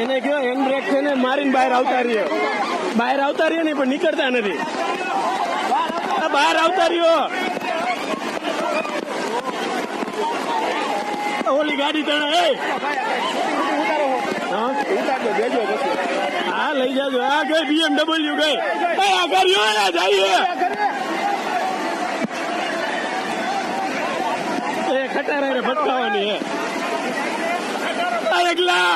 એને કયો hand break છે ને મારીને બહાર આવતા રહ્યો ને પણ નીકળતા નથી. બહાર આવતા રહ્યો. ઓલી ગાડી તણે હા લઈ જાજો. આ ગઈ BMW ગઈ. આ કર્યો જઈએ ખટારા ભટકાવાની હે એકલા.